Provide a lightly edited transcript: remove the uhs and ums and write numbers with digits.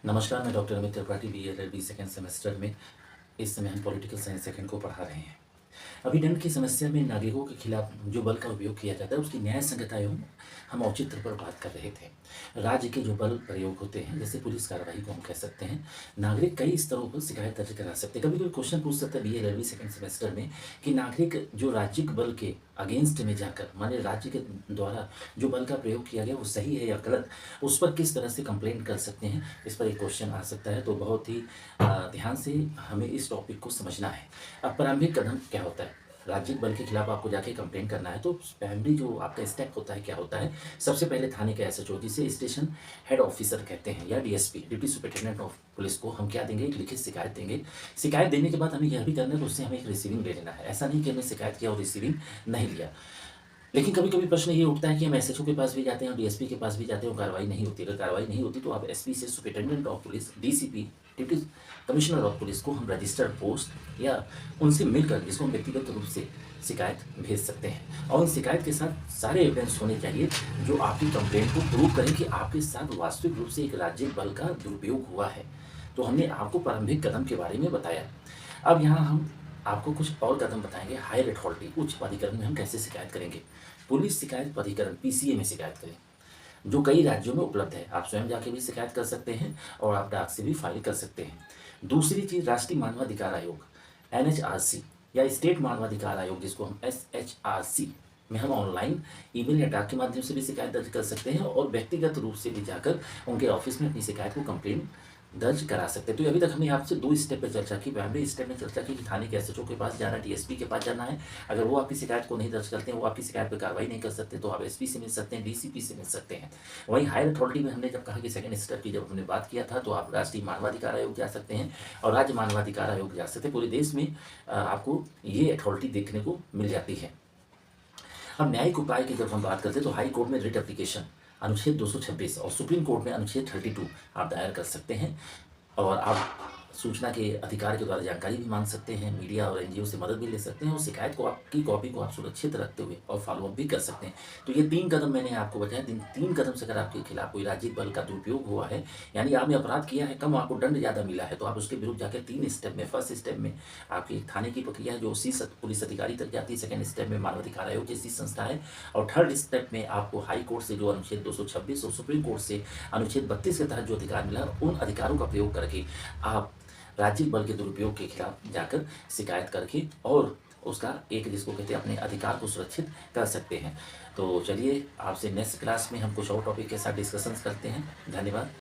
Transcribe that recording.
नमस्कार, मैं doctor Amit Tripathi B L second semester में इस समय हम पॉलिटिकल साइंस सेकंड को पढ़ा रहे हैं। अभी दंड की समस्या में नागरिकों के खिलाफ जो बल का उपयोग किया जाता है उसकी न्याय संगतता एवं हम औचित्य पर बात कर रहे थे। राज्य के जो बल प्रयोग होते हैं जैसे पुलिस कार्रवाई को हम कह सकते हैं, नागरिक कई स्तरों पर शिकायत दर्ज करा सकते हैं। कभी कोई क्वेश्चन पूछ सकता है बी एल सेकेंड सेमेस्टर में कि नागरिक जो राज्यिक बल के अगेंस्ट में जाकर माने राज्य के द्वारा जो बल का प्रयोग किया गया वो सही है या गलत, उस पर किस तरह से कंप्लेंट कर सकते हैं, इस पर एक क्वेश्चन आ सकता है। तो बहुत ही ध्यान से हमें इस टॉपिक को समझना है। अब प्रारंभिक कदम क्या होता है? राज्यिक बल के खिलाफ आपको जाके कंप्लेंट करना है तो प्राइमरी जो आपका स्टेप होता है क्या होता है? सबसे पहले थाने के एसएचओ जिसे स्टेशन हेड ऑफिसर कहते हैं या DSP deputy superintendent of police को हम क्या देंगे? एक लिखित शिकायत देंगे। शिकायत देने के बाद हमें यह भी करना है कि उससे हमें एक रिसीविंग ले लेना है। ऐसा नहीं कि हमने शिकायत किया और रिसीविंग नहीं लिया। लेकिन कभी-कभी प्रश्न ये उठता है कि हम एसएचओ के पास भी जाते हैं और डीएसपी के पास भी जाते हैं और कार्रवाई नहीं होती। अगर कार्रवाई नहीं होती तो आप एसपी से superintendent of police, DCP, deputy commissioner of police को हम रजिस्टर्ड पोस्ट या उनसे मिलकर जिसको हम व्यक्तिगत रूप से शिकायत भेज सकते हैं। और उन शिकायत के साथ सारे एविडेंस होने चाहिए जो आपकी कंप्लेंट को प्रूव करें कि आपके साथ वास्तविक रूप से एक राज्यिक बल का दुरुपयोग हुआ है। तो हमने आपको प्रारंभिक कदम के बारे में बताया। अब यहाँ हम आपको कुछ और कदम बताएंगे। हायर अथॉरिटी उच्च प्राधिकरण में हम कैसे शिकायत करेंगे? पुलिस शिकायत प्राधिकरण पीसीए में शिकायत करें, जो कई राज्यों में उपलब्ध है। आप स्वयं जाके भी शिकायत कर सकते हैं और आप डाक से भी फाइल कर सकते हैं। दूसरी चीज़ राष्ट्रीय मानवाधिकार आयोग एनएचआरसी या स्टेट मानवाधिकार आयोग जिसको हम एसएचआरसी में हम ऑनलाइन ईमेल या डाक के माध्यम से भी शिकायत दर्ज कर सकते हैं और व्यक्तिगत रूप से भी जाकर उनके ऑफिस में अपनी शिकायत को कंप्लेंट दर्ज करा सकते हैं। तो अभी तक हमने आपसे 2 स्टेप पे चर्चा की। पहले स्टेप में चर्चा की कि थाने के एसएचओ के पास जाना, डीएसपी के पास जाना है। अगर वो आपकी शिकायत को नहीं दर्ज करते हैं, वो आपकी शिकायत पर कार्रवाई नहीं कर सकते तो आप एसपी से मिल सकते हैं, डीसीपी से मिल सकते हैं। वहीं हायर अथॉरिटी में हमने जब कहा कि सेकंड स्टेप की जब हमने बात किया था तो आप राष्ट्रीय मानवाधिकार आयोग जा सकते हैं और राज्य मानवाधिकार आयोग जा सकते हैं। पूरे देश में आपको ये अथॉरिटी देखने को मिल जाती है। अब न्यायिक उपाय की जब हम बात करते हैं तो हाई कोर्ट में रिट एप्लीकेशन अनुच्छेद 226 और सुप्रीम कोर्ट में अनुच्छेद 32 आप दायर कर सकते हैं और आप सूचना के अधिकार के द्वारा जानकारी भी मांग सकते हैं, मीडिया और एनजीओ से मदद भी ले सकते हैं और शिकायत को आपकी कॉपी को आप सुरक्षित रखते हुए और फॉलोअप भी कर सकते हैं। तो ये 3 कदम मैंने आपको बताया। 3 कदम से अगर आपके खिलाफ कोई राज्यिक बल का दुरुपयोग हुआ है, यानी आपने अपराध किया है, कम आपको दंड ज़्यादा मिला है, तो आप उसके विरुद्ध जाकर 3 स्टेप में, फर्स्ट स्टेप में आपकी थाने की प्रक्रिया है जो उसी पुलिस अधिकारी तक जाती है। सेकंड स्टेप में मानवाधिकार आयोग जैसी संस्था है और थर्ड स्टेप में आपको हाई कोर्ट से जो अनुच्छेद 226 और सुप्रीम कोर्ट से अनुच्छेद 32 के तहत जो अधिकार मिला उन अधिकारों का प्रयोग करके आप राज्यिक बल के दुरुपयोग के खिलाफ जाकर शिकायत करके और उसका एक जिसको कहते हैं अपने अधिकार को सुरक्षित कर सकते हैं। तो चलिए आपसे नेक्स्ट क्लास में हम कुछ और टॉपिक के साथ डिस्कशंस करते हैं। धन्यवाद।